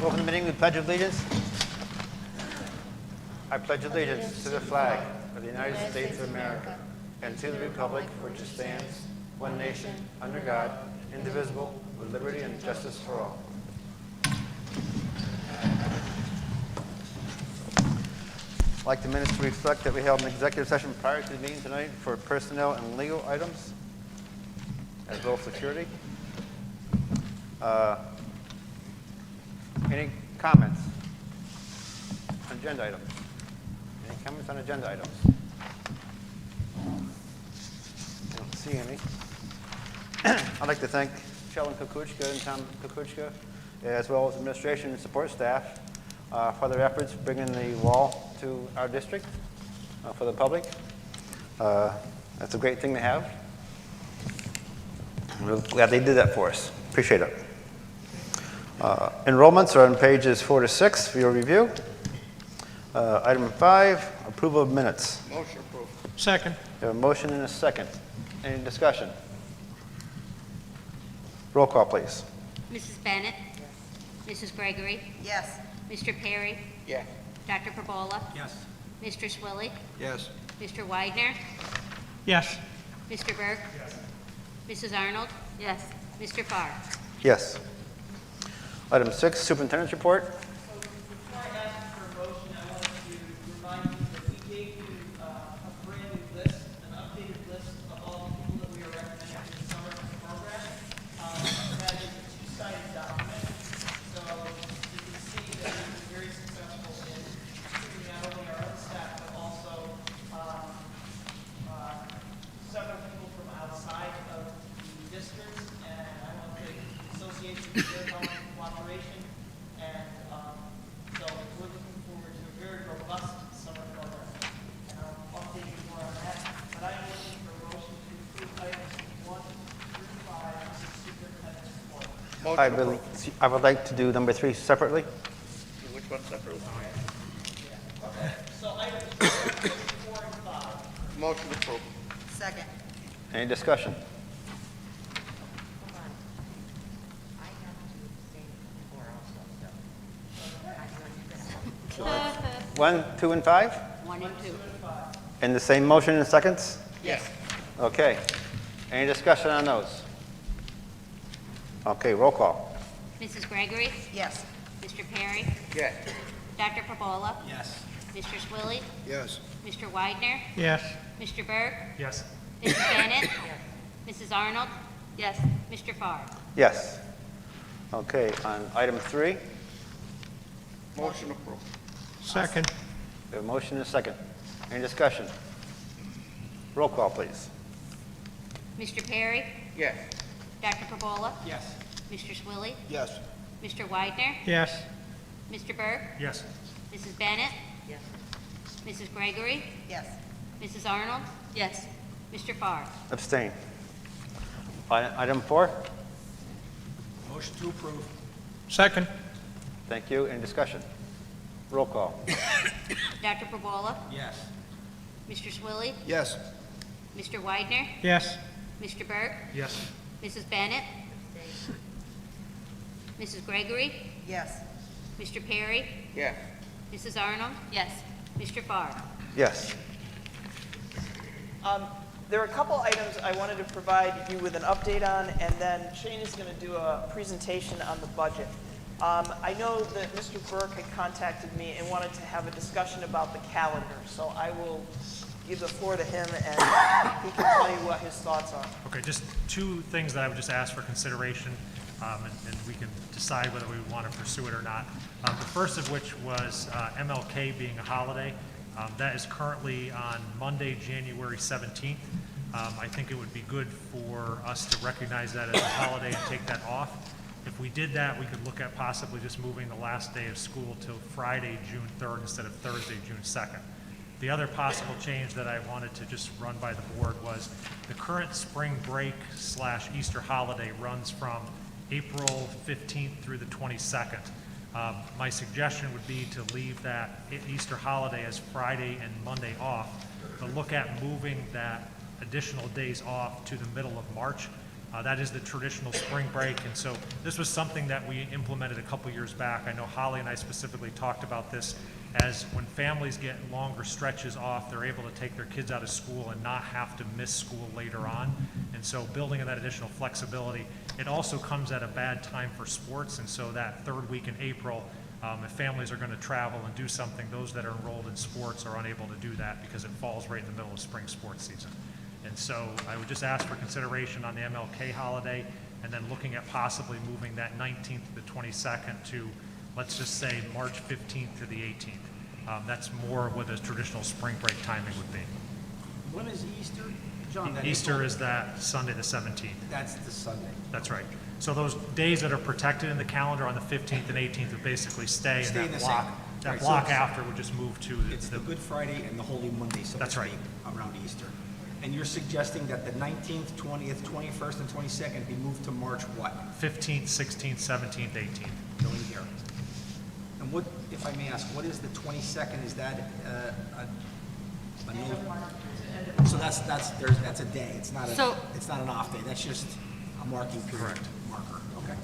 Open the meeting with Pledge of Allegiance. I pledge allegiance to the flag of the United States of America and to the republic for which it stands, one nation, under God, indivisible, with liberty and justice for all. I'd like the minutes to reflect that we held an executive session prior to the meeting tonight for personnel and legal items, as well as security. Any comments on agenda items? Any comments on agenda items? I don't see any. I'd like to thank Sheldon Kukuchka and Tom Kukuchka, as well as administration and support staff, for their efforts bringing the wall to our district for the public. That's a great thing to have. We're glad they did that for us. Appreciate it. Enrollments are on pages 4 to 6 for your review. Item 5, approval of minutes. Motion approved. Second. We have a motion and a second. Any discussion? Roll call, please. Mrs. Bennett? Yes. Mrs. Gregory? Yes. Mr. Perry? Yes. Dr. Perbola? Yes. Mr. Swilly? Yes. Mr. Widener? Yes. Mr. Burke? Yes. Mrs. Arnold? Yes. Mr. Farr? Yes. Item 6, superintendent's report. So before I ask for a motion, I wanted to remind you that we gave you a brand new list, an updated list of all the people that we are recommending for the summer program. That is a two-sided document. So you can see that we've been very successful in recruiting not only our own staff, but also several people from outside of the districts. And I want to associate with their help and cooperation. And so we're looking forward to a very robust summer program. And I'll update you more on that. But I am looking for a motion to approve items 1 through 5 as the superintendent's report. I would like to do number 3 separately. Which one separately? So items 4 and 5. Motion approved. Second. Any discussion? Hold on. I have to abstain before also, so. 1, 2, and 5? 1 and 2. In the same motion in seconds? Yes. Okay. Any discussion on those? Okay, roll call. Mrs. Gregory? Yes. Mr. Perry? Yes. Dr. Perbola? Yes. Mr. Swilly? Yes. Mr. Widener? Yes. Mr. Burke? Yes. Mrs. Bennett? Mrs. Arnold? Yes. Mr. Farr? Yes. Okay, on item 3, Motion approved. Second. we have a motion and a second. Any discussion? Roll call, please. Mr. Perry? Yes. Dr. Perbola? Yes. Mr. Swilly? Yes. Mr. Widener? Yes. Mr. Burke? Yes. Mrs. Bennett? Yes. Mrs. Gregory? Yes. Mrs. Arnold? Yes. Mr. Farr? Abstain. Item 4, Motion to approve. Second. thank you. Any discussion? Roll call. Dr. Perbola? Yes. Mr. Swilly? Yes. Mr. Widener? Yes. Mr. Burke? Yes. Mrs. Bennett? Mrs. Gregory? Yes. Mr. Perry? Yes. Mrs. Arnold? Yes. Mr. Farr? Yes. There are a couple items I wanted to provide you with an update on, and then Shane is going to do a presentation on the budget. I know that Mr. Burke had contacted me and wanted to have a discussion about the calendar, so I will give the floor to him, and he can tell you what his thoughts are. Okay, just 2 things that I would just ask for consideration, and we can decide whether we want to pursue it or not. The first of which was MLK being a holiday. That is currently on Monday, January 17th. I think it would be good for us to recognize that as a holiday and take that off. If we did that, we could look at possibly just moving the last day of school till Friday, June 3rd instead of Thursday, June 2nd. The other possible change that I wanted to just run by the board was the current spring break / Easter holiday runs from April 15th through the 22nd. My suggestion would be to leave that Easter holiday as Friday and Monday off, but look at moving that additional days off to the middle of March That is the traditional spring break, and so this was something that we implemented a couple years back. I know Holly and I specifically talked about this, as when families get longer stretches off, they're able to take their kids out of school and not have to miss school later on. And so building in that additional flexibility, it also comes at a bad time for sports, and so that third week in April, if families are going to travel and do something, those that are enrolled in sports are unable to do that because it falls right in the middle of spring sports season. And so I would just ask for consideration on the MLK holiday, and then looking at possibly moving that 19th to the 22nd to, let's just say, March 15th to the 18th. That's more what a traditional spring break timing would be. When is Easter, John? Easter is that Sunday, the 17th. That's the Sunday. That's right. So those days that are protected in the calendar on the 15th and 18th would basically stay, Stay and in that the block, same. that Right, so block it's- after would just move to It's the Good Friday and the Holy Monday, so to That's right. speak, around Easter. And you're suggesting that the 19th, 20th, 21st, and 22nd be moved to March what? 15th, 16th, 17th, 18th. Going here. And what, if I may ask, what is the 22nd? Is that a no? So that's a day. It's not So- an off day. That's just a marking period. Correct. Marker. Okay.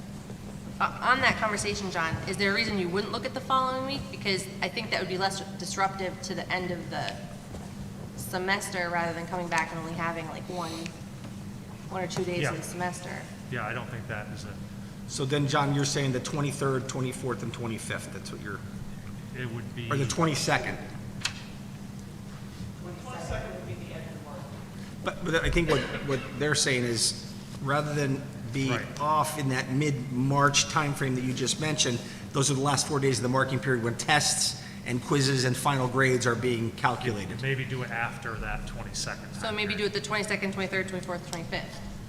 On that conversation, John, is there a reason you wouldn't look at the following week? Because I think that would be less disruptive to the end of the semester rather than coming back and only having like one or 2 days Yeah. of the semester. Yeah, I don't think that is So then, John, you're saying the 23rd, 24th, and 25th. That's what you're, it would be. or the 22nd. 22nd would be the end of March. But I think what they're saying is, rather than be Right. off in that mid-March timeframe that you just mentioned, those are the last 4 days of the marking period when tests and quizzes and final grades are being calculated. Maybe do it after that 22nd. So maybe do it the 22nd, 23rd, 24th, 25th.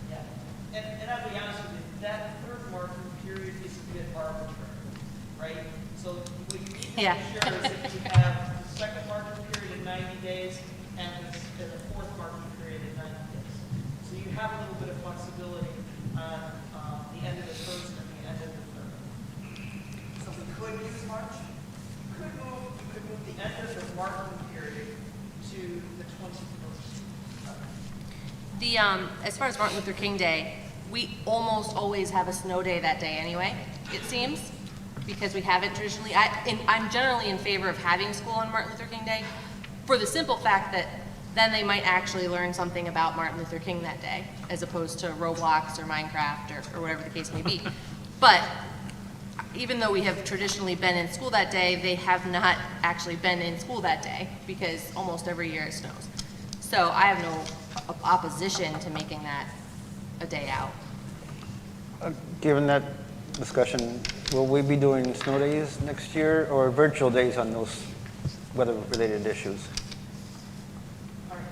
Yeah, and I'll be honest with you, that third marking period is a bit arbitrary, right? So what you need to Yeah. make sure is that you have the second marking period in 90 days and the fourth marking period in 90 days. So you have a little bit of flexibility on the end of the first and the end of the third. So we could use March, you could move the end of the marking period to the 21st. The, as far as Martin Luther King Day, we almost always have a snow day that day anyway, it seems, because we haven't traditionally. I'm generally in favor of having school on Martin Luther King Day for the simple fact that then they might actually learn something about Martin Luther King that day, as opposed to Roblox or Minecraft or whatever the case may be. But even though we have traditionally been in school that day, they have not actually been in school that day because almost every year it snows. So I have no opposition to making that a day out. Given that discussion, will we be doing snow days next year or virtual days on those weather-related issues? All right,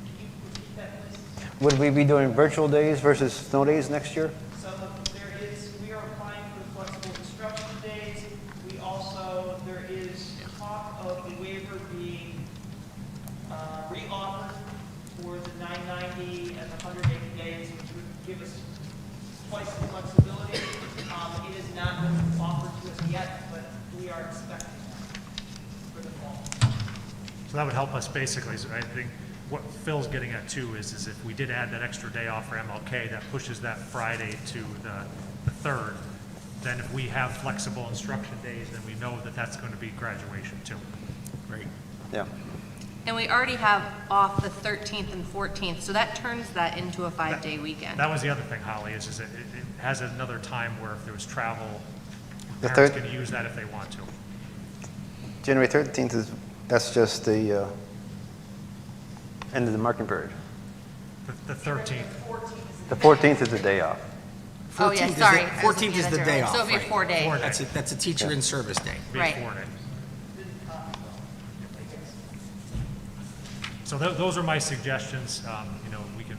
can you repeat that, please? Would we be doing virtual days versus snow days next year? So we are applying for the flexible instruction days. There is talk of the waiver being reoffered for the 990 and the 180 days, which would give us twice the flexibility. It is not been offered to us yet, but we are expecting that for the fall. So that would help us basically. So I think what Phil's getting at too is if we did add that extra day off for MLK, that pushes that Friday to the 3rd. Then if we have flexible instruction days, then we know that that's going to be graduation too. Right. Yeah. And we already have off the 13th and 14th, so that turns that into a 5-day weekend. That was the other thing, Holly, is it has another time where if there was travel, The parents third- can use that if they want to. January 13th that's just the end of the marking period. The 13th. The 14th is the day off. Oh, yeah, 14th is the- sorry. I was 14th looking is at the that day wrong. off, So it'd be right. 4 days. 4 days. That's a teacher in service day. Be Right. 4 days. So those are my suggestions. We can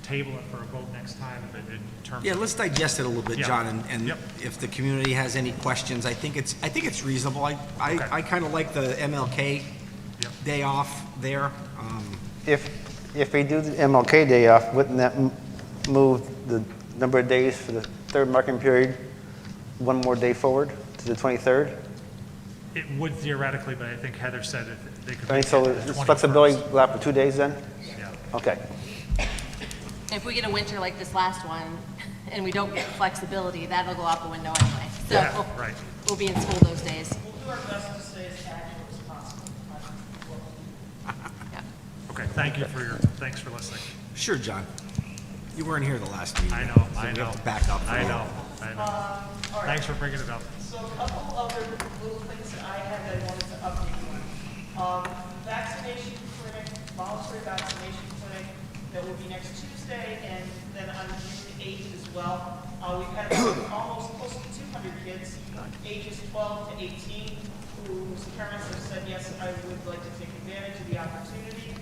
table it for a vote next time, but in terms Yeah, of. let's digest it a little bit, Yeah. John, and Yep. if the community has any questions, I think it's reasonable. Okay. I kind of like the MLK Yep. day off there. If we do the MLK day off, wouldn't that move the number of days for the third marking period one more day forward to the 23rd? It would theoretically, but I think Heather said if they could. I mean, make so it the is 21st. flexibility go out for 2 days then? Yeah. Okay. If we get a winter like this last one, and we don't get flexibility, that'll go out the window anyway. So Yeah, right. we'll be in school those days. We'll do our best to stay as accurate as possible. Yeah. Okay, thanks for listening. Sure, John. You weren't here the last meeting. I know, so I we know. have to back up. I know. All right. Thanks for bringing it up. So a couple other little things that I had that I wanted to update you on. Vaccination clinic, voluntary vaccination clinic, that will be next Tuesday, and then on June 8th as well. We've had almost close to 200 kids, ages 12 to 18, whose parents have said, yes, I would like to take advantage of the opportunity.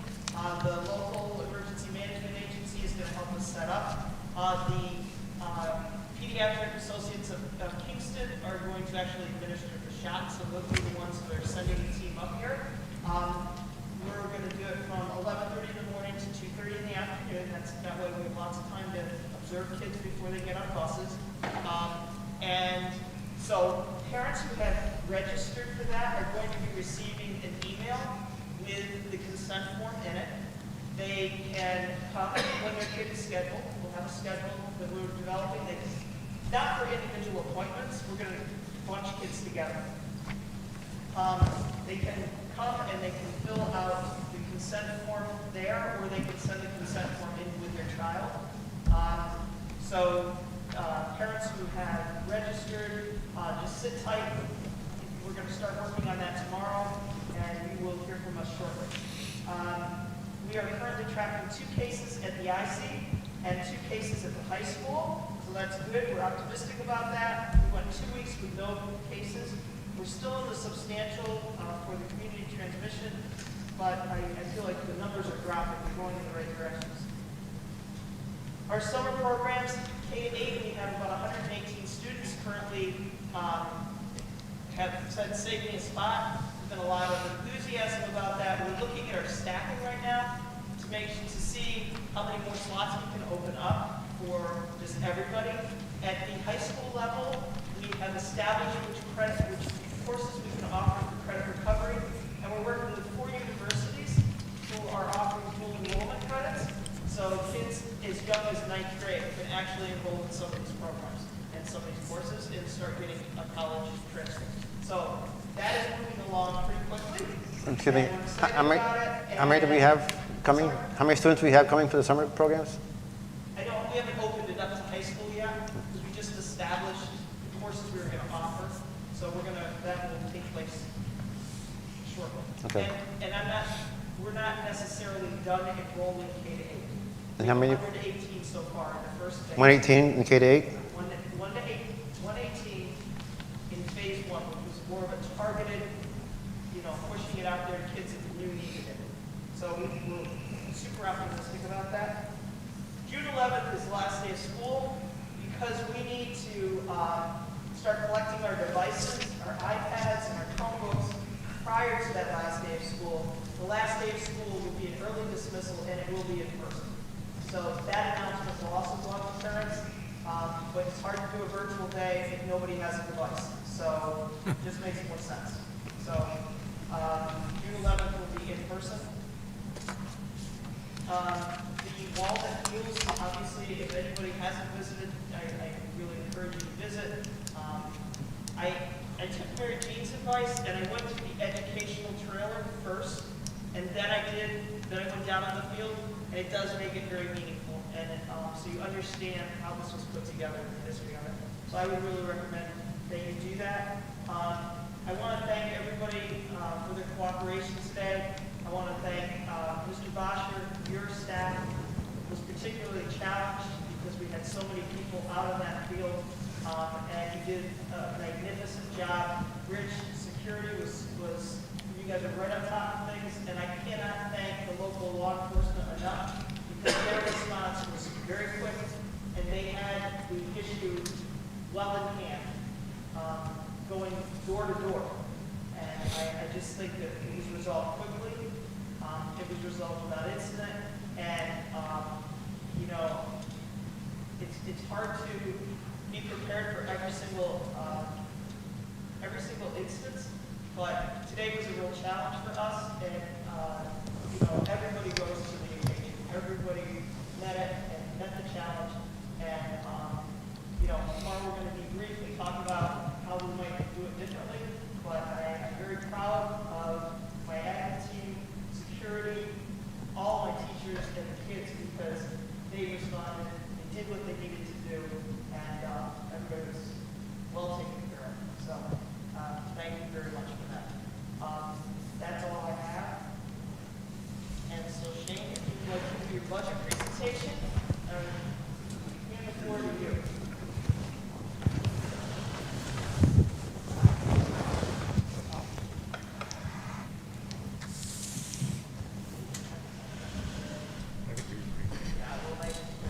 The local emergency management agency is going to help us set up. The Pediatric Associates of Kingston are going to actually administer the shots, so they'll be the ones that are sending the team up here. We're going to do it from 11:30 in the morning to 2:30 in the afternoon. That way we have lots of time to observe kids before they get on buses. And so parents who have registered for that are going to be receiving an email with the consent form in it. They can come when their kid is scheduled. We'll have a schedule that we're developing. Not for individual appointments. We're going to bunch kids together. They can come and they can fill out the consent form there, or they can send the consent form in with their child. So parents who have registered, just sit tight. We're going to start working on that tomorrow, and you will hear from us shortly. We are currently tracking 2 cases at the IC and 2 cases at the high school, so that's good. We're optimistic about that. We went 2 weeks with no cases. We're still in the substantial for the community transmission, but I feel like the numbers are dropping. We're going in the right directions. Our summer programs, K-8, we have about 118 students currently have said save me a spot. There's been a lot of enthusiasm about that. We're looking at our staffing right now to see how many more slots we can open up for just everybody. At the high school level, we have established which courses we can offer for credit recovery, and we're working with 4 universities who are offering dual enrollment credits. So kids as young as 9th grade can actually enroll in some of these programs and some of these courses and start getting a college transfer. So that is moving along pretty quickly. Excuse me, And we're excited how many, about it, how many do we have coming? Sorry? How many students do we have coming for the summer programs? I know we haven't opened it up to high school yet, because we just established the courses we were going to offer. So that will take place shortly. Okay. And we're not necessarily done enrolling K-8. And how many? 118 so far in the first phase. 118 in K-8? 118 in phase 1, which was more of a targeted, pushing it out there to kids that knew needed it. So we're super optimistic about that. June 11th is the last day of school, because we need to start collecting our devices, our iPads, and our Chromebooks prior to that last day of school. The last day of school will be an early dismissal, and it will be in person. So that announcement will also go out to parents, but it's hard to do a virtual day if nobody has a device. So it just makes more sense. So June 11th will be in person. The Walnut Hills, obviously, if anybody hasn't visited, I really encourage you to visit. I took Mary Jean's advice, and I went to the educational trailer first, and then I went down on the field, and it does make it very meaningful, and so you understand how this was put together and the history of it. So I would really recommend that you do that. I want to thank everybody for their cooperation today. I want to thank Mr. Bosher. Your staff was particularly challenged because we had so many people out on that field, and you did a magnificent job. Rich, security was you guys are right on top of things, and I cannot thank the local law enforcement enough, because their response was very quick, and they had the issue well in hand, going door to door. And I just think that it was resolved quickly. It was resolved without incident, and it's hard to be prepared for every single instance. But today was a real challenge for us, and everybody goes to the occasion. Everybody met it and met they responded, they did what they needed to do, and everybody was well taken care of. So thank you very much for that. That's all I have. And so Shane, if you'd like to do your budget presentation, hand the floor to you.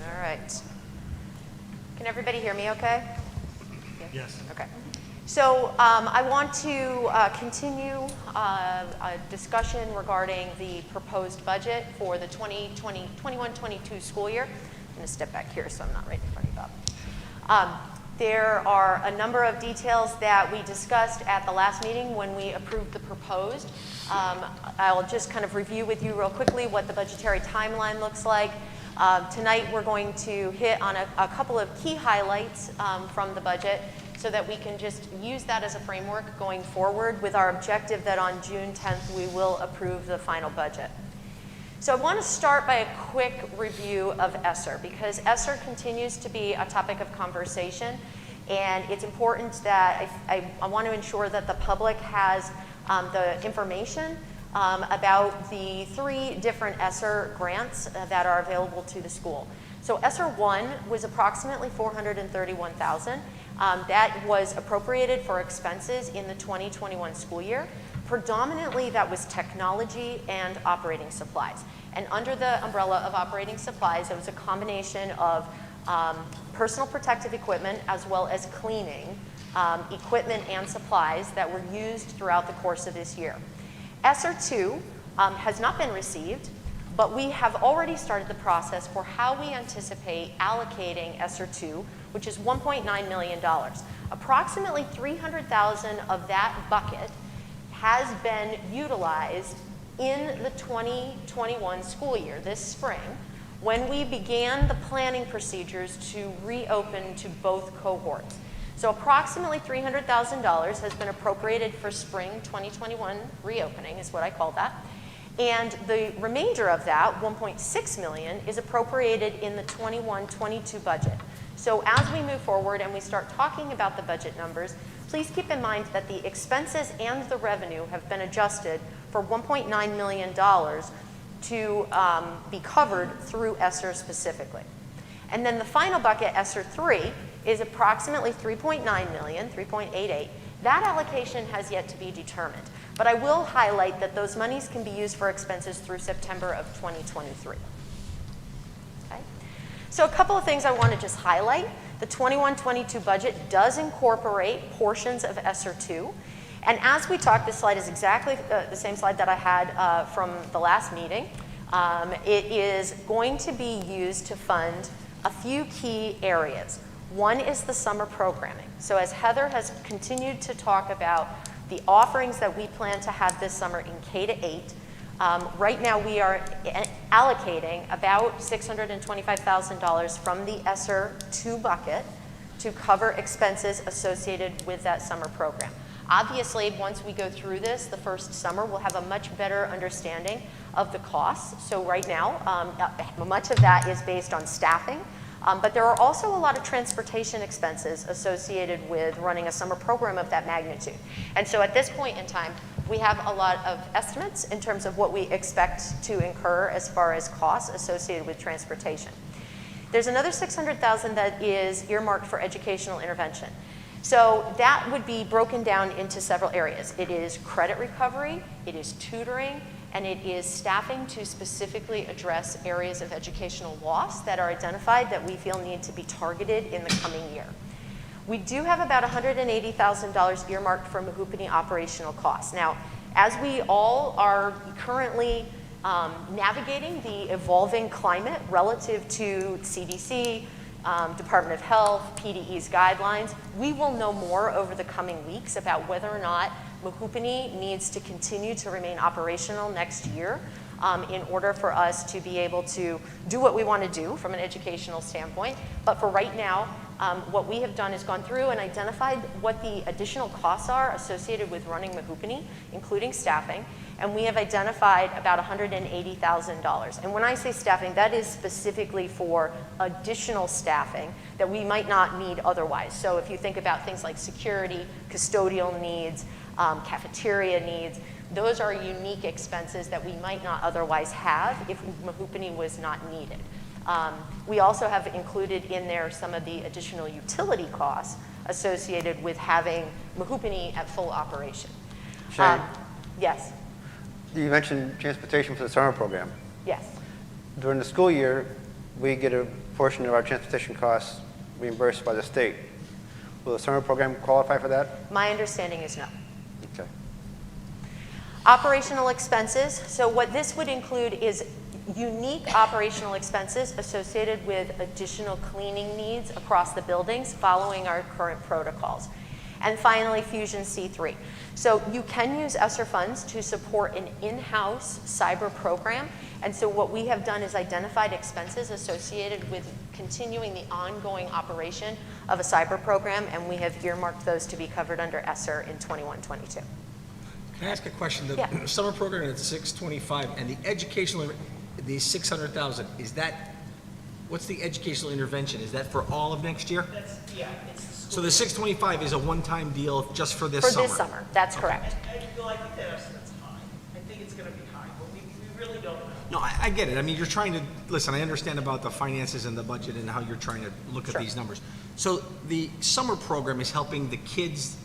All right. Can everybody hear me okay? Yes. Okay. So I want to continue a discussion regarding the proposed budget for the 21-22 school year. I'm going to step back here so I'm not right in front of you, Bob. There are a number of details that we discussed at the last meeting when we approved the proposed. I'll just kind of review with you real quickly what the budgetary timeline looks like. Tonight we're going to hit on a couple of key highlights from the budget so that we can just use that as a framework going forward with our objective that on June 10th we will approve the final budget. So I want to start by a quick review of ESSER because ESSER continues to be a topic of conversation, and it's important that I want to ensure that the public has the information about the 3 different ESSER grants that are available to the school. So ESSER 1 was approximately $431,000. That was appropriated for expenses in the 2021 school year. Predominantly, that was technology and operating supplies. And under the umbrella of operating supplies, it was a combination of personal protective equipment as well as cleaning equipment and supplies that were used throughout the course of this year. ESSER 2 has not been received, but we have already started the process for how we anticipate allocating ESSER 2, which is $1.9 million. Approximately $300,000 of that bucket has been utilized in the 2021 school year, this spring, when we began the planning procedures to reopen to both cohorts. So approximately $300,000 has been appropriated for spring 2021 reopening, is what I call that. And the remainder of that, $1.6 million, is appropriated in the 21-22 budget. So as we move forward and we start talking about the budget numbers, please keep in mind that the expenses and the revenue have been adjusted for $1.9 million to be covered through ESSER specifically. And then the final bucket, ESSER 3, is approximately $3.9 million, $3.88. That allocation has yet to be determined. But I will highlight that those monies can be used for expenses through September of 2023. Okay? So a couple of things I want to just highlight. The 21-22 budget does incorporate portions of ESSER 2. And as we talked, this slide is exactly the same slide that I had from the last meeting. It is going to be used to fund a few key areas. One is the summer programming. So as Heather has continued to talk about the offerings that we plan to have this summer in K-8, right now we are allocating about $625,000 from the ESSER 2 bucket to cover expenses associated with that summer program. Obviously, once we go through this the first summer, we'll have a much better understanding of the costs. So right now, much of that is based on staffing, but there are also a lot of transportation expenses associated with running a summer program of that magnitude. And so at this point in time, we have a lot of estimates in terms of what we expect to incur as far as costs associated with transportation. There's another $600,000 that is earmarked for educational intervention. So that would be broken down into several areas. It is credit recovery, it is tutoring, and it is staffing to specifically address areas of educational loss that are identified that we feel need to be targeted in the coming year. We do have about $180,000 earmarked for Mahoopany operational costs. Now, as we all are currently navigating the evolving climate relative to CDC, Department of Health, PDE's guidelines, we will know more over the coming weeks about whether or not Mahoopany needs to continue to remain operational next year in order for us to be able to do what we want to do from an educational standpoint. But for right now, what we have done is gone through and identified what the additional costs are associated with running Mahoopany, including staffing, and we have identified about $180,000. And when I say staffing, that is specifically for additional staffing that we might not need otherwise. So if you think about things like security, custodial needs, cafeteria needs, those are unique expenses that we might not otherwise have if Mahoopany was not needed. We also have included in there some of the additional utility costs associated with having Mahoopany at full operation. Shane? Yes, You mentioned transportation for the summer program. yes. During the school year, we get a portion of our transportation costs reimbursed by the state. Will the summer program qualify for that? My understanding is no. Okay. Operational expenses. So what this would include is unique operational expenses associated with additional cleaning needs across the buildings following our current protocols. And finally, Fusion C3. So you can use ESSER funds to support an in-house cyber program. And so what we have done is identified expenses associated with continuing the ongoing operation of a cyber program, and we have earmarked those to be covered under ESSER in 21-22. Can I ask a question? The Yeah. summer program at 625 and the educational, the 600,000, is that, what's the educational intervention? Is that for all of next year? That's, yeah, it's the school. So the 625 is a one-time deal just for this For summer? this summer, that's correct. Bill, I think that estimate's high. I think it's gonna be high, but we really don't know. No, I get it. I mean, you're trying to, listen, I understand about the finances and the budget and how you're trying to look at Sure. these numbers. So the summer program is helping the kids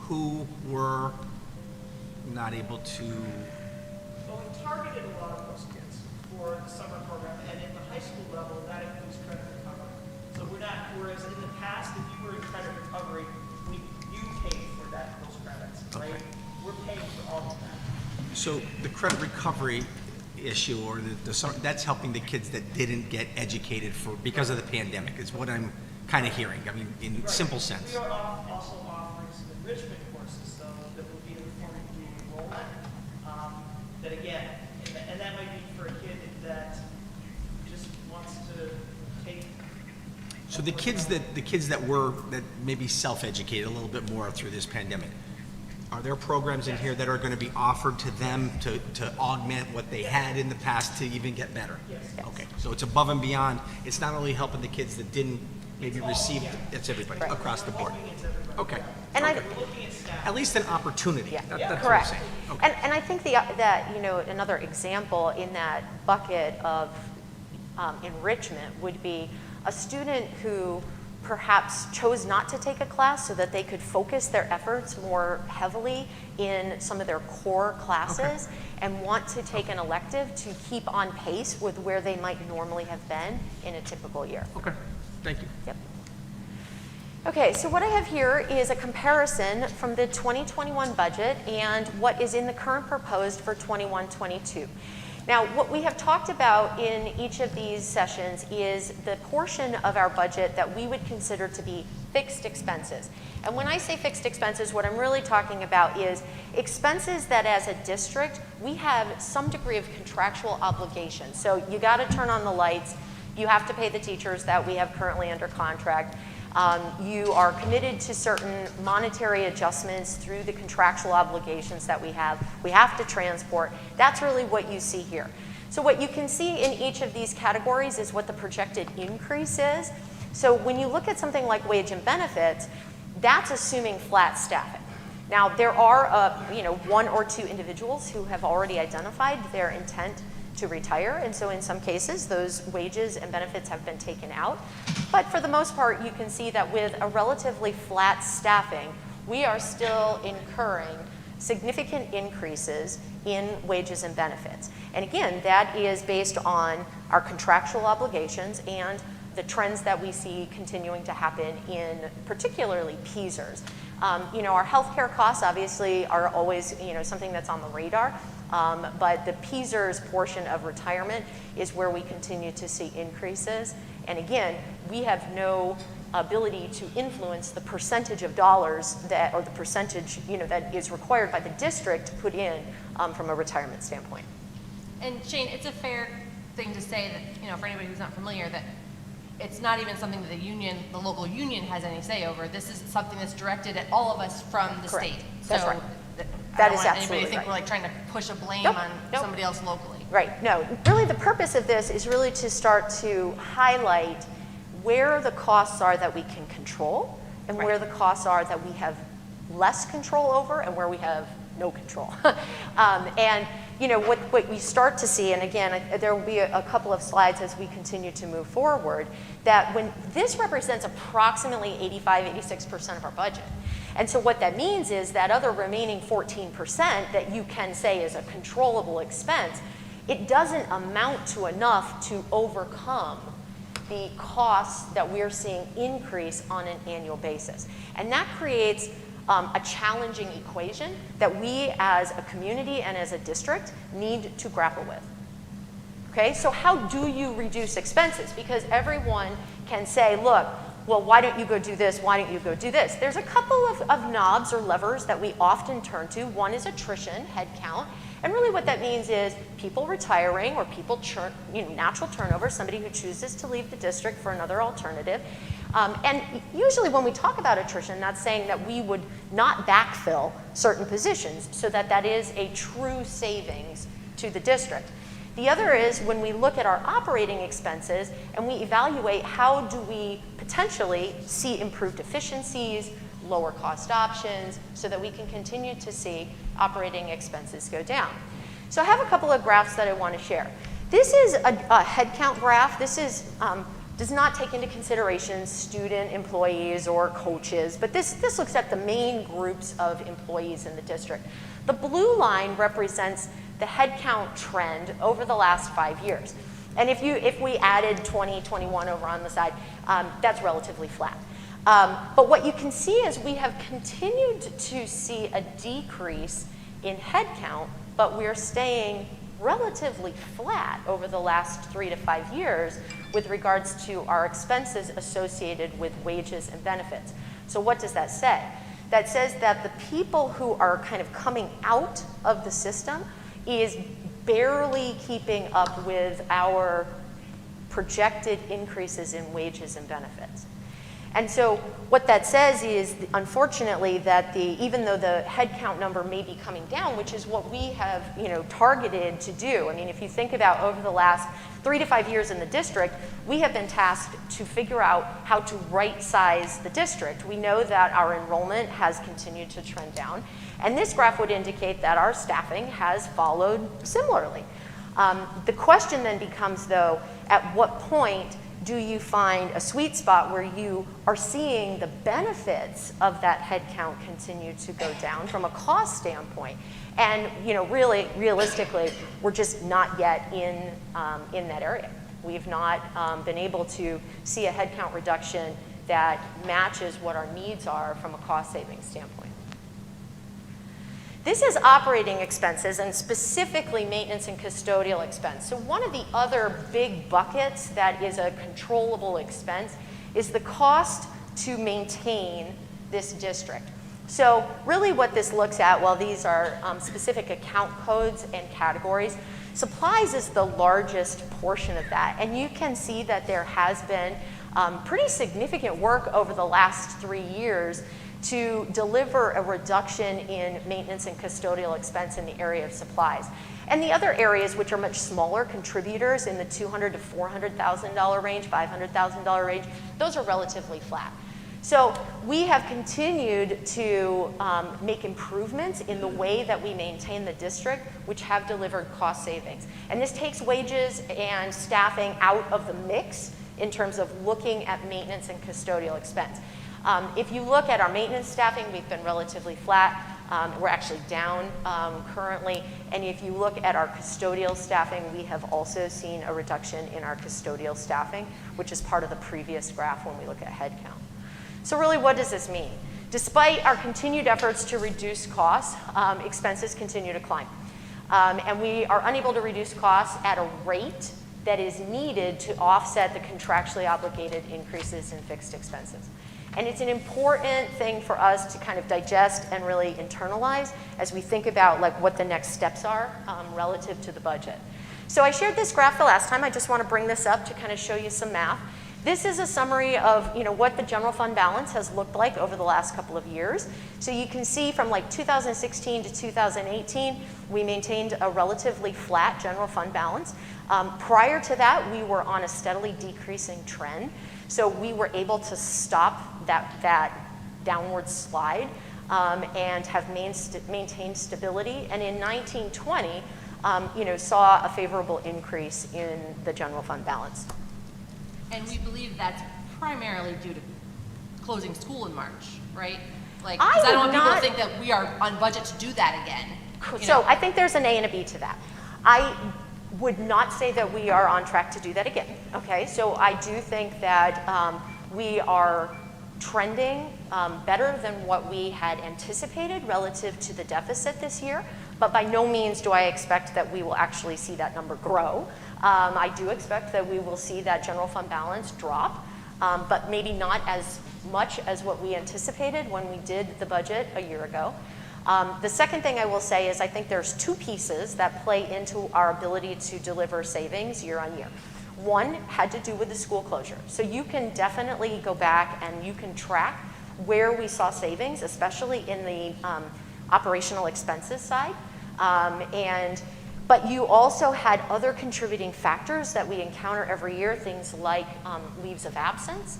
who were not able to, Well, we targeted a lot of those kids for the summer program, and at the high school level, that includes credit recovery. So we're not, whereas in the past, if you were in credit recovery, you paid for those credits, right? Okay. We're paying for all of that. so the credit recovery issue or the summer, that's helping the kids that didn't get educated because of the pandemic, is what I'm kind of hearing. I mean, in simple sense. We are also offering some enrichment courses, so that would be in the form of enrollment. That again, and that might be for a kid that just wants to take. So the kids that maybe self-educated a little bit more through this pandemic, are there programs in here that are going to be offered to them to augment what they had in the past to even get better? Yes. Okay, so it's above and beyond. It's not only helping the kids that didn't maybe receive, it's everybody, Right. across the board. Okay. And Okay. We're looking at staff. At least an opportunity. Yeah, That's what I'm correct. saying. Okay. And I think that, you know, another example in that bucket of enrichment would be a student who perhaps chose not to take a class so that they could focus their efforts more heavily in some of their core classes and want to take an elective to keep on pace with where they might normally have been in a typical year. Okay, thank you. Yep. Okay, so what I have here is a comparison from the 2021 budget and what is in the current proposed for 21-22. Now, what we have talked about in each of these sessions is the portion of our budget that we would consider to be fixed expenses. And when I say fixed expenses, what I'm really talking about is expenses that as a district, we have some degree of contractual obligation. So you got to turn on the lights, you have to pay the teachers that we have currently under contract. You are committed to certain monetary adjustments through the contractual obligations that we have. We have to transport. That's really what you see here. So what you can see in each of these categories is what the projected increase is. So when you look at something like wage and benefits, that's assuming flat staffing. Now there are one or two individuals who have already identified their intent to retire, and so in some cases those wages and benefits have been taken out. But for the most part, you can see that with a relatively flat staffing, we are still incurring significant increases in wages and benefits. And again, that is based on our contractual obligations and the trends that we see continuing to happen in particularly PSERS. Our healthcare costs obviously are always something that's on the radar. But the PSERS portion of retirement is where we continue to see increases. And again, we have no ability to influence the percentage of dollars or the percentage that is required by the district to put in from a retirement standpoint. And Shane, it's a fair thing to say that, for anybody who's not familiar, that it's not even something that the local union has any say over. This is something that's directed at all of us from the Correct. state. That's So right. I That don't is want anybody absolutely to think right. we're like trying to push a blame Nope, on nope. somebody else locally. Right, no, really the purpose of this is really to start to highlight where the costs are that we can control and where the costs are that we have less control over and where we have no control. And what we start to see, and again, there will be a couple of slides as we continue to move forward, that when this represents approximately 85–86% of our budget. And so what that means is that other remaining 14% that you can say is a controllable expense, it doesn't amount to enough to overcome the costs that we're seeing increase on an annual basis. And that creates a challenging equation that we as a community and as a district need to grapple with. Okay, so how do you reduce expenses? Because everyone can say, look, well, why don't you go do this? Why don't you go do this? There's a couple of knobs or levers that we often turn to. One is attrition, headcount. And really what that means is people retiring or people natural turnover, somebody who chooses to leave the district for another alternative. And usually when we talk about attrition, that's saying that we would not backfill certain positions so that is a true savings to the district. The other is when we look at our operating expenses and we evaluate how do we potentially see improved efficiencies, lower cost options, so that we can continue to see operating expenses go down. So I have a couple of graphs that I want to share. This is a headcount graph. This is does not take into consideration student employees or coaches, but this looks at the main groups of employees in the district. The blue line represents the headcount trend over the last 5 years. And if we added 2021 over on the side, that's relatively flat. But what you can see is we have continued to see a decrease in headcount, but we're staying relatively flat over the last 3 to 5 years with regards to our expenses associated with wages and benefits. So what does that say? That says that the people who are kind of coming out of the system is barely keeping up with our projected increases in wages and benefits. And so what that says is, unfortunately, that even though the headcount number may be coming down, which is what we have targeted to do. I mean, if you think about over the last 3 to 5 years in the district, we have been tasked to figure out how to right-size the district. We know that our enrollment has continued to trend down, and this graph would indicate that our staffing has followed similarly. The question then becomes, though, at what point do you find a sweet spot where you are seeing the benefits of that headcount continue to go down from a cost standpoint? And really, realistically, we're just not yet in that area. We've not been able to see a headcount reduction that matches what our needs are from a cost savings standpoint. This is operating expenses, and specifically maintenance and custodial expense. So one of the other big buckets that is a controllable expense is the cost to maintain this district. So really what this looks at, well, these are specific account codes and categories. Supplies is the largest portion of that, and you can see that there has been pretty significant work over the last 3 years to deliver a reduction in maintenance and custodial expense in the area of supplies. And the other areas, which are much smaller contributors in the $200,000 to $400,000 range, $500,000 range, those are relatively flat. So we have continued to make improvements in the way that we maintain the district, which have delivered cost savings. And this takes wages and staffing out of the mix in terms of looking at maintenance and custodial expense. If you look at our maintenance staffing, we've been relatively flat. We're actually down currently. And if you look at our custodial staffing, we have also seen a reduction in our custodial staffing, which is part of the previous graph when we look at headcount. So really, what does this mean? Despite our continued efforts to reduce costs, expenses continue to climb. And we are unable to reduce costs at a rate that is needed to offset the contractually obligated increases in fixed expenses. And it's an important thing for us to kind of digest and really internalize as we think about what the next steps are relative to the budget. So I shared this graph the last time. I just want to bring this up to kind of show you some math. This is a summary of what the general fund balance has looked like over the last couple of years. So you can see from like 2016 to 2018, we maintained a relatively flat general fund balance. Prior to that, we were on a steadily decreasing trend. So we were able to stop that downward slide and have maintained stability. And in 1920, saw a favorable increase in the general fund balance. And we believe that's primarily due to closing school in March, right? Like, I because I don't would want people not- to think that we are on budget to do that again. So I think there's an A and a B to that. I would not say that we are on track to do that again, okay? So I do think that we are trending better than what we had anticipated relative to the deficit this year, but by no means do I expect that we will actually see that number grow. I do expect that we will see that general fund balance drop, but maybe not as much as what we anticipated when we did the budget a year ago. The second thing I will say is I think there's two pieces that play into our ability to deliver savings year on year. One had to do with the school closure. So you can definitely go back and you can track where we saw savings, especially in the operational expenses side. But you also had other contributing factors that we encounter every year, things like leaves of absence,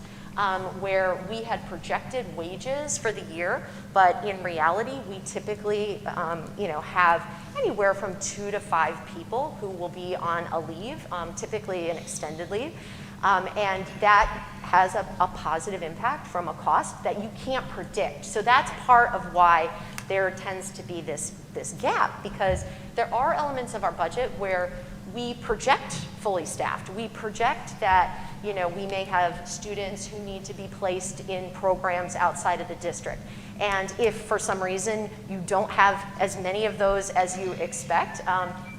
where we had projected wages for the year, but in reality, we typically have anywhere from 2 to 5 people who will be on a leave, typically an extended leave. And that has a positive impact from a cost that you can't predict. So that's part of why there tends to be this gap, because there are elements of our budget where we project fully staffed. We project that we may have students who need to be placed in programs outside of the district. And if for some reason you don't have as many of those as you expect,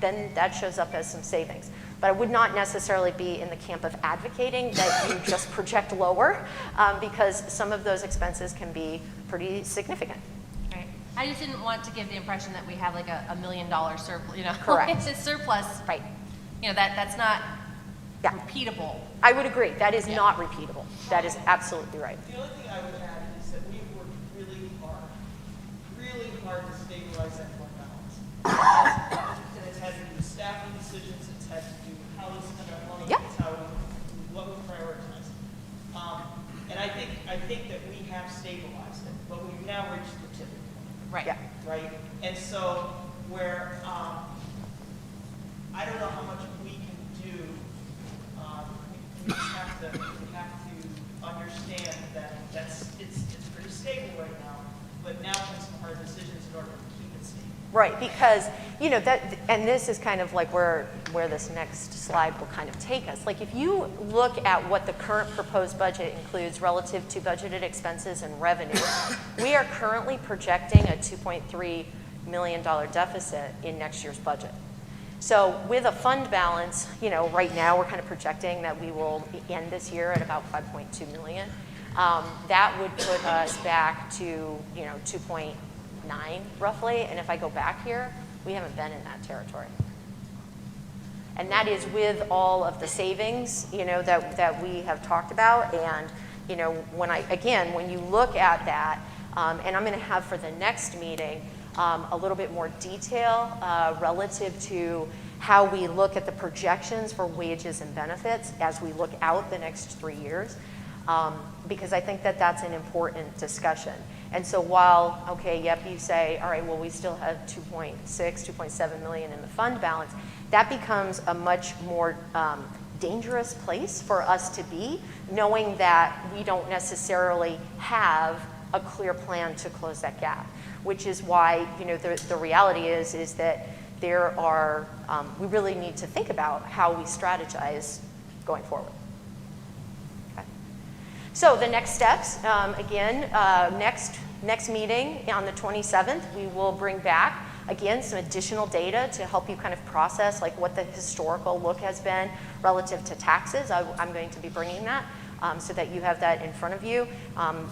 then that shows up as some savings. But I would not necessarily be in the camp of advocating that you just project lower, because some of those expenses can be pretty significant. Right. I just didn't want to give the impression that we have like a $1 million surplus, Correct. It's a surplus. Right. That's not Yeah. repeatable. I would agree. That is Yeah. not repeatable. That is absolutely right. The only thing I would add is that we've worked really hard to stabilize that fund balance. And it's had to do with staffing decisions, it's had to do with how we spend our money, Yeah. it's what we prioritize. And I think that we have stabilized it, but we've now reached the tipping point. Right. Yeah. Right? And so where, I don't know how much we can do, we just have to understand that it's pretty stable right now, but now make some hard decisions in order to keep it stable. Right, because, and this is kind of like where this next slide will kind of take us. Like if you look at what the current proposed budget includes relative to budgeted expenses and revenue, we are currently projecting a $2.3 million deficit in next year's budget. So with a fund balance, right now we're kind of projecting that we will end this year at about 5.2 million. That would put us back to, 2.9 roughly. And if I go back here, we haven't been in that territory. And that is with all of the savings, that we have talked about. And, when you look at that, and I'm going to have for the next meeting, a little bit more detail relative to how we look at the projections for wages and benefits as we look out the next 3 years, because I think that that's an important discussion. And so while, okay, yep, you say, all right, well, we still have 2.6, 2.7 million in the fund balance, that becomes a much more dangerous place for us to be, knowing that we don't necessarily have a clear plan to close that gap. Which is why, the reality is that there are, we really need to think about how we strategize going forward. Okay. So the next steps, next meeting on the 27th, we will bring back, again, some additional data to help you kind of process like what the historical look has been relative to taxes. I'm going to be bringing that. so that you have that in front of you,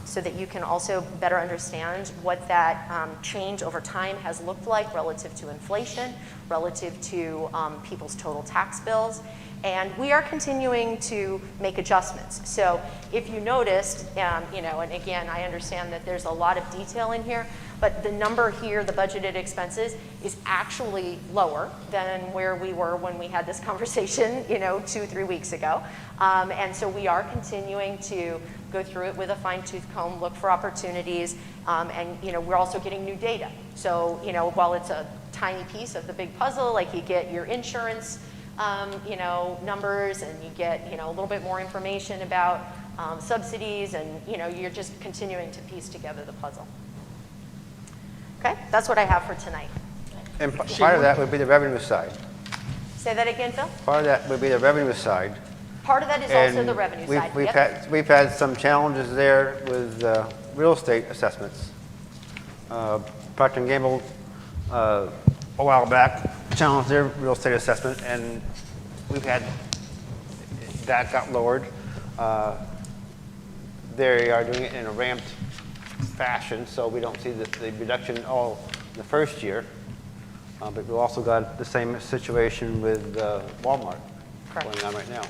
so that you can also better understand what that change over time has looked like relative to inflation, relative to people's total tax bills. And we are continuing to make adjustments. So if you noticed, you know, and again, I understand that there's a lot of detail in here, but the number here, the budgeted expenses, is actually lower than where we were when we had this conversation, you know, 2-3 weeks ago. And so we are continuing to go through it with a fine-tooth comb, look for opportunities, and, you know, we're also getting new data. So, you know, while it's a tiny piece of the big puzzle, like you get your insurance, you know, numbers, and you get, you know, a little bit more information about subsidies, and, you know, you're just continuing to piece together the puzzle. Okay, that's what I have for tonight. And part of that would be the revenue side. Say that again, Phil? Part of that would be the revenue side. Part of that is also And the revenue we've- side. We've Yep. we've had some challenges there with real estate assessments. Procter & Gamble, a while back, challenged their real estate assessment, and we've had, that got lowered. They are doing it in a ramped fashion, so we don't see the reduction all the first year. But we've also got the same situation with Walmart Correct. going on right now.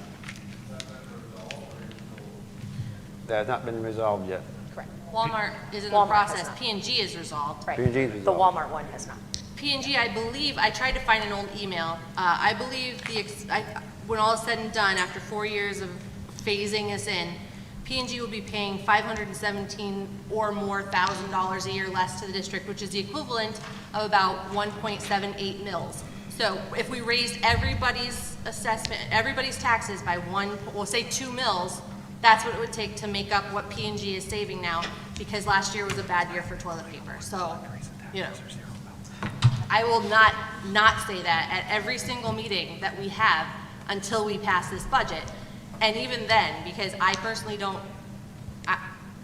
That has not been resolved yet. Correct. Walmart is in the Walmart has process. not. P&G is resolved. Right. P&G is The resolved. Walmart one has not. P&G, I believe, I tried to find an old email. I believe when all is said and done, after 4 years of phasing us in, P&G will be paying $517 or more $1,000 a year less to the district, which is the equivalent of about 1.78 mils. So if we raised everybody's assessment, everybody's taxes by we'll say 2 mils, that's what it would take to make up what P&G is saving now, because last year was a bad year for toilet paper. So, you know, I will not say that at every single meeting that we have until we pass this budget. And even then, because I personally don't,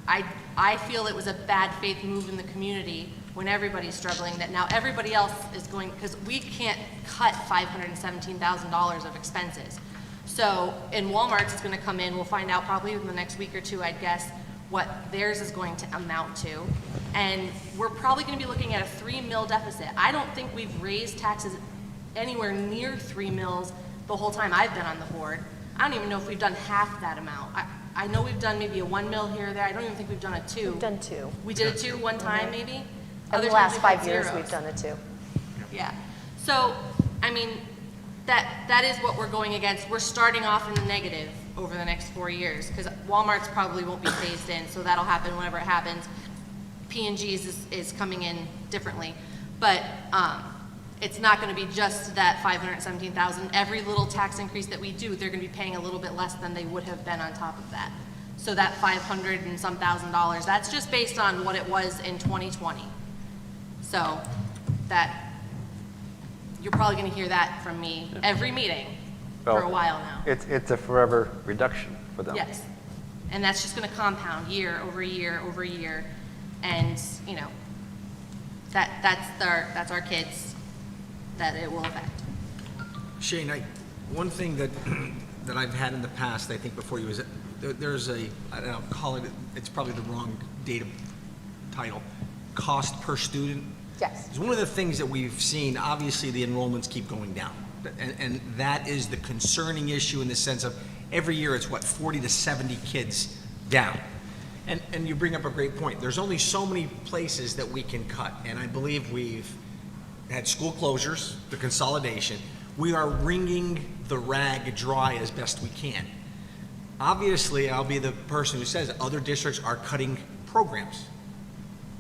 I feel it was a bad faith move in the community when everybody's struggling, that now everybody else is going, because we can't cut $517,000 of expenses. So in Walmart's, it's going to come in, we'll find out probably in the next week or two, I'd guess, what theirs is going to amount to. And we're probably going to be looking at a 3 mil deficit. I don't think we've raised taxes anywhere near 3 mils the whole time I've been on the board. I don't even know if we've done half that amount. I know we've done maybe a 1 mil here or there. I don't even think we've done a 2. We've done 2. We did a 2 one time, maybe? In Other the times last we've had 5 years, zeros. we've done it 2. Yeah. So, I mean, that is what we're going against. We're starting off in the negative over the next 4 years, because Walmart's probably won't be phased in, so that'll happen whenever it happens. P&G's is coming in differently. But it's not going to be just that $517,000. Every little tax increase that we do, they're going to be paying a little bit less than they would have been on top of that. So that $500 and some $1,000, that's just based on what it was in 2020. So that, you're probably going to hear that from me every meeting for a while now. It's a forever reduction for them. Yes. And that's just going to compound year over year over year. And, you know, that's our kids that it will affect. Shane, one thing that that I've had in the past, I think before you, was there's I don't know, call it, it's probably the wrong data title, cost per student. Yes. It's one of the things that we've seen. Obviously, the enrollments keep going down, and that is the concerning issue in the sense of every year it's what, 40 to 70 kids down. And you bring up a great point. There's only so many places that we can cut, and I believe we've had school closures, the consolidation. We are wringing the rag dry as best we can. Obviously, I'll be the person who says other districts are cutting programs.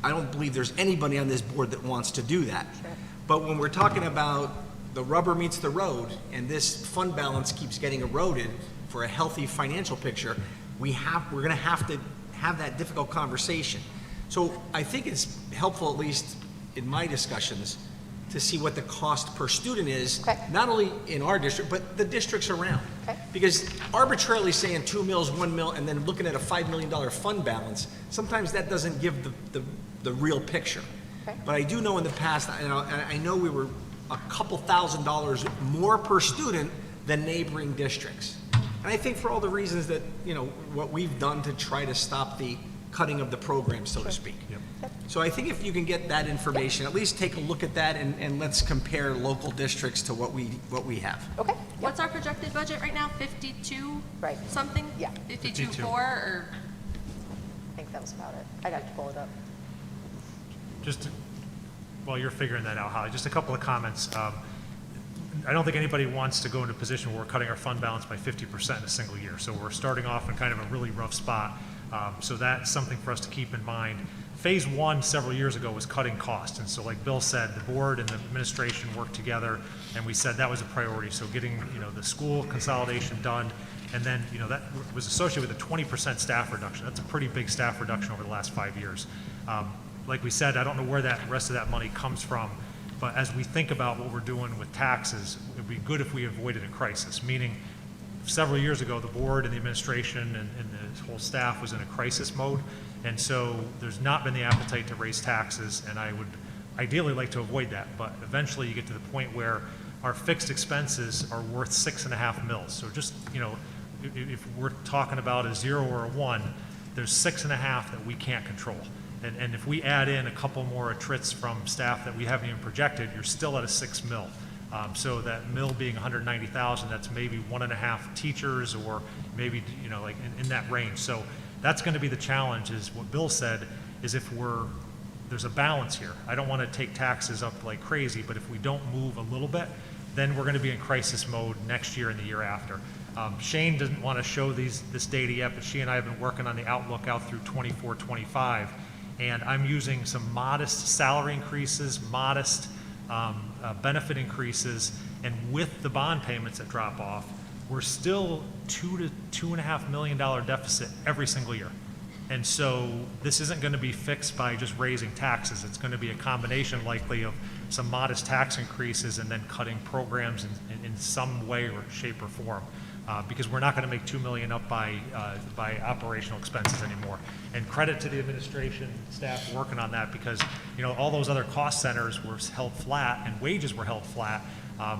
I don't believe there's anybody on this board that wants to do that. Sure. But when we're talking about the rubber meets the road and this fund balance keeps getting eroded for a healthy financial picture, we're going to have to have that difficult conversation. So I think it's helpful, at least in my discussions, to see what the cost per student is, Okay. not only in our district, but the districts around. Okay. Because arbitrarily saying 2 mils, 1 mil, and then looking at a $5 million fund balance, sometimes that doesn't give the real picture. Okay. But I do know in the past, I know we were a couple $1,000s more per student than neighboring districts. And I think for all the reasons that, what we've done to try to stop the cutting of the program, so to speak. So I think if you can get that information, at least take a look at that and let's compare local districts to what we have. Okay? What's our projected budget right now? 52? Right. Something? Yeah. 52.4 or? I think that was about it. I got to pull it up. While you're figuring that out, Holly, just a couple of comments. I don't think anybody wants to go into a position where we're cutting our fund balance by 50% in a single year. So we're starting off in kind of a really rough spot. So that's something for us to keep in mind. Phase one several years ago was cutting costs. And so like Bill said, the board and the administration worked together and we said that was a priority. So getting, the school consolidation done. And then, that was associated with a 20% staff reduction. That's a pretty big staff reduction over the last 5 years. Like we said, I don't know where that rest of that money comes from, but as we think about what we're doing with taxes, it would be good if we avoided a crisis, meaning several years ago, the board and the administration and the whole staff was in a crisis mode, and so there's not been the appetite to raise taxes, and I would ideally like to avoid that, but eventually you get to the point where our fixed expenses are worth 6.5 mils. So just, if we're talking about a 0 or a 1, there's 6.5 that we can't control. And if we add in a couple more attrits from staff that we haven't even projected, you're still at a 6 mil. So that mill being 190,000, that's maybe 1.5 teachers or maybe, like in that range. So that's going to be the challenge is what Bill said is there's a balance here. I don't want to take taxes up like crazy, but if we don't move a little bit, then we're going to be in crisis mode next year and the year after. Shane doesn't want to show this data yet, but she and I have been working on the outlook out through 24, 25. And I'm using some modest salary increases, modest benefit increases, and with the bond payments that drop off, we're still $2 to $2.5 million deficit every single year. And so this isn't going to be fixed by just raising taxes. It's going to be a combination likely of some modest tax increases and then cutting programs in some way or shape or form. Because we're not going to make $2 million up by operational expenses anymore. And credit to the administration staff working on that because all those other cost centers were held flat and wages were held flat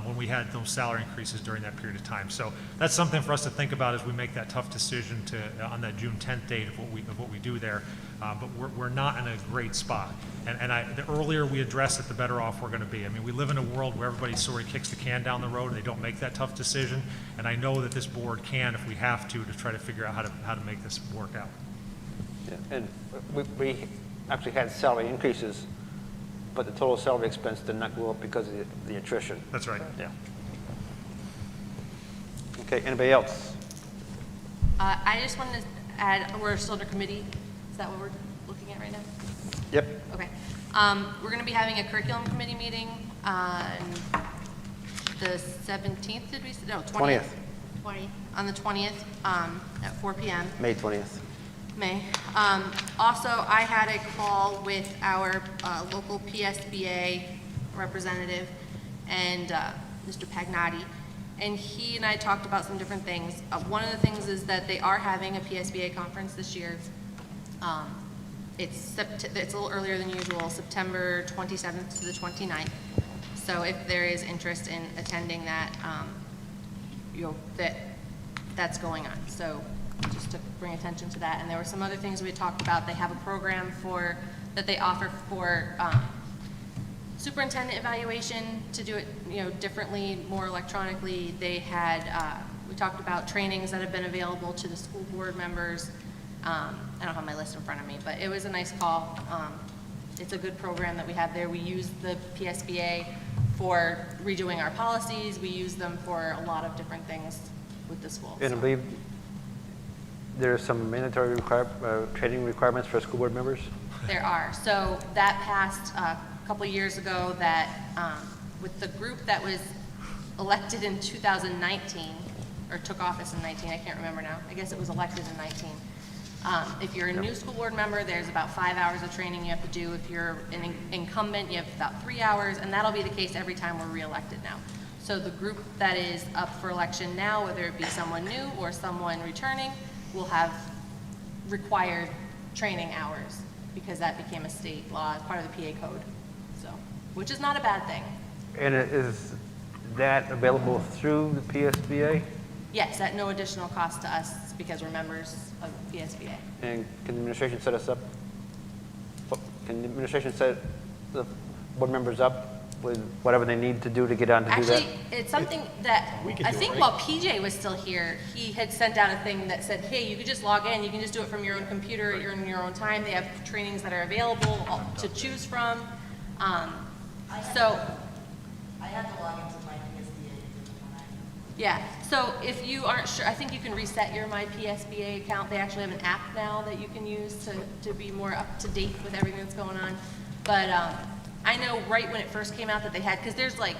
when we had those salary increases during that period of time. So that's something for us to think about as we make that tough decision on that June 10th date of what we do there. But we're not in a great spot. And the earlier we address it, the better off we're going to be. I mean, we live in a world where everybody sort of kicks the can down the road and they don't make that tough decision. And I know that this board can, if we have to try to figure out how to make this work out. Yeah, and we actually had salary increases, but the total salary expense did not go up because of the attrition. That's right. Yeah. Okay, anybody else? I just wanted to add, we're still under committee. Is that what we're looking at right now? Yep. Okay. We're going to be having a curriculum committee meeting on the 17th, did we say? No, 20th. 20th. On the 20th at 4 p.m. May 20th. May. Also, I had a call with our local PSBA representative and Mr. Pagnotti, and he and I talked about some different things. One of the things is that they are having a PSBA conference this year. It's a little earlier than usual, September 27th to the 29th. So if there is interest in attending that, that's going on. So just to bring attention to that. And there were some other things we had talked about. They have a program that they offer for superintendent evaluation to do it, differently, more electronically. They had, we talked about trainings that have been available to the school board members. I don't have my list in front of me, but it was a nice call. It's a good program that we have there. We use the PSBA for redoing our policies. We use them for a lot of different things with the school. And I believe there are some mandatory training requirements for school board members? There are. So that passed a couple of years ago that with the group that was elected in 2019, or took office in 19, I can't remember now. I guess it was elected in 19. If you're a new school board member, there's about 5 hours of training you have to do. If you're an incumbent, you have about 3 hours, and that'll be the case every time we're reelected now. So the group that is up for election now, whether it be someone new or someone returning, will have required training hours because that became a state law as part of the PA code. So, which is not a bad thing. And is that available through the PSBA? Yes, at no additional cost to us because we're members of PSBA. And can the administration set us up? Can the administration set the board members up with whatever they need to do to get on to do that? Actually, it's something that, I think while PJ was still here, he had sent out a thing that said, hey, you could just log in, you can just do it from your own computer, you're in your own time, they have trainings that are available to choose from. So, I had to log into my PSBA. yeah, so if you aren't sure, I think you can reset your My PSBA account. They actually have an app now that you can use to be more up to date with everything that's going on. But I know right when it first came out that they had, because there's like,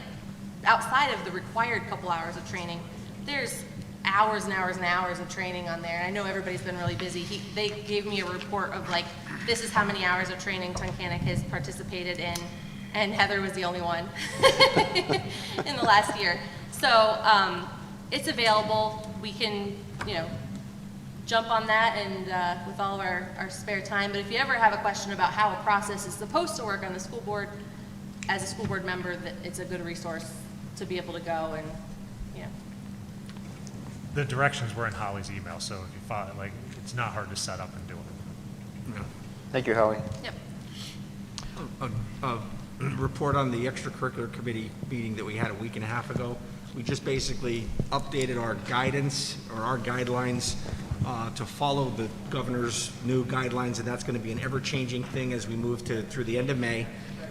outside of the required couple hours of training, there's hours and hours and hours of training on there. And I know everybody's been really busy. They gave me a report of like, this is how many hours of training Tunkhannock has participated in, and Heather was the only one in the last year. So it's available. We can, jump on that and with all of our spare time. But if you ever have a question about how a process is supposed to work on the school board, as a school board member, that it's a good resource to be able to go and, The directions were in Holly's email, so if you follow, like, it's not hard to set up and do it. Thank you, Howie. Yep. A report on the extracurricular committee meeting that we had a week and a half ago. We just basically updated our guidance or our guidelines to follow the governor's new guidelines, and that's going to be an ever-changing thing as we move through the end of May.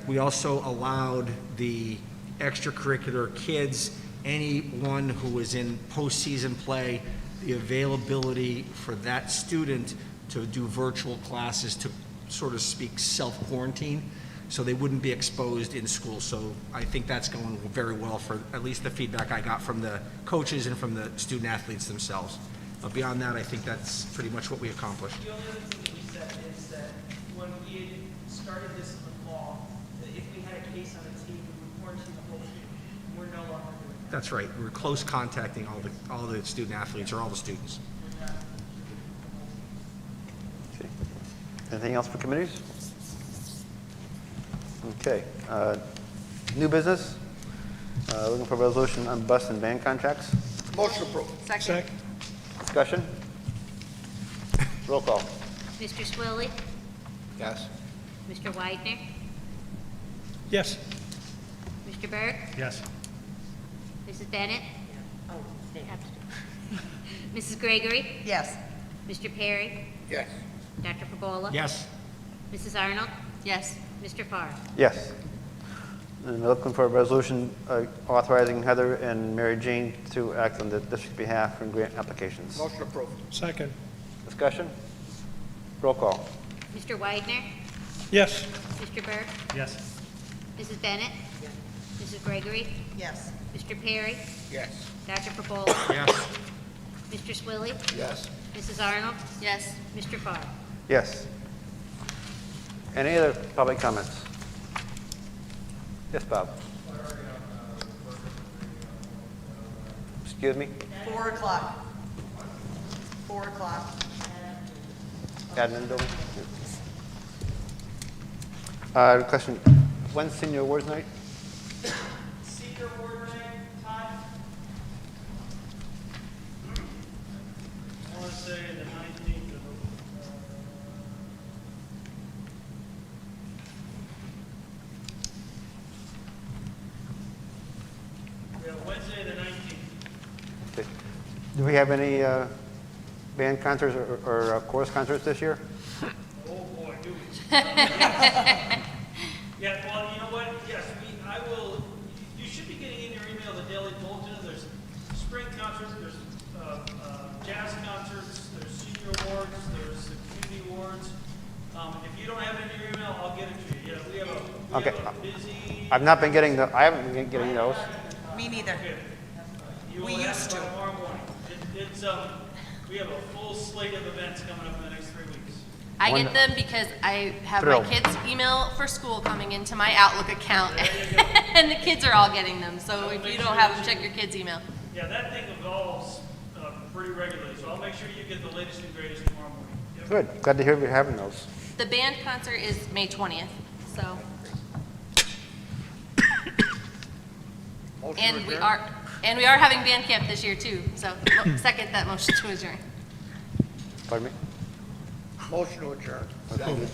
We also allowed the extracurricular kids, anyone who was in postseason play, the availability for that student to do virtual classes to sort of speak self-quarantine, so they wouldn't be exposed in school. So I think that's going very well for at least the feedback I got from the coaches and from the student athletes themselves. Beyond that, I think that's pretty much what we accomplished. The only other thing that we said is that when we started this in the fall, that if we had a case on a team, we would quarantine the whole team. We're no longer doing that. That's right. We're close contacting all the student athletes or all the students. We're not. Okay. Anything else for committees? Okay. New business. Looking for a resolution on bus and van contracts. Motion approved. Second. Discussion? Roll call. Mr. Swilly, Yes. Mr. Widener, Yes. Mr. Burke, Yes. Mrs. Bennett, Oh, Mrs. Gregory, yes. Mr. Perry, Yes. Dr. Pabola, Yes. Mrs. Arnold, Yes. Mr. Farr. Yes. And we're looking for a resolution authorizing Heather and Mary Jane to act on the district's behalf in grant applications. Motion approved. Second. Discussion? Roll call. Mr. Widener, Yes. Mr. Burke, Yes. Mrs. Bennett, Mrs. Gregory, Yes. Mr. Perry, Yes. Dr. Pabola, Yes. Mr. Swilly, Yes. Mrs. Arnold, Yes. Mr. Farr. Yes. Any other public comments? Yes, Bob. Excuse me? 4 o'clock. 4 o'clock. Admin building? Question, when's senior awards night? Senior award night time. I want to say the 19th of, Wednesday the 19th. Okay. Do we have any band concerts or chorus concerts this year? Oh, boy, do we. Yeah, well, you know what? Yes, I will, you should be getting in your email the daily bulletin. There's spring concerts, there's jazz concerts, there's senior awards, there's the community awards. If you don't have it in your email, I'll get it to you. Yeah, we have Okay. a busy. I haven't been getting those. Me neither. You will We have used it to. tomorrow morning. We have a full slate of events coming up in the next 3 weeks. I One- get them because I have Thrill. my kids' email for school coming into my Outlook account, There you go. and the kids are all getting them. So if you don't have them, check your kids' email. Yeah, that thing evolves pretty regularly, so I'll make sure you get the latest and greatest tomorrow morning. Yep. Good, glad to hear we're having those. The band concert is May 20th, so. Motion And we adjourned. are, And we are having band camp this year too, so second that motion to adjourn. Pardon me? Motion to adjourn. Okay, adjourn.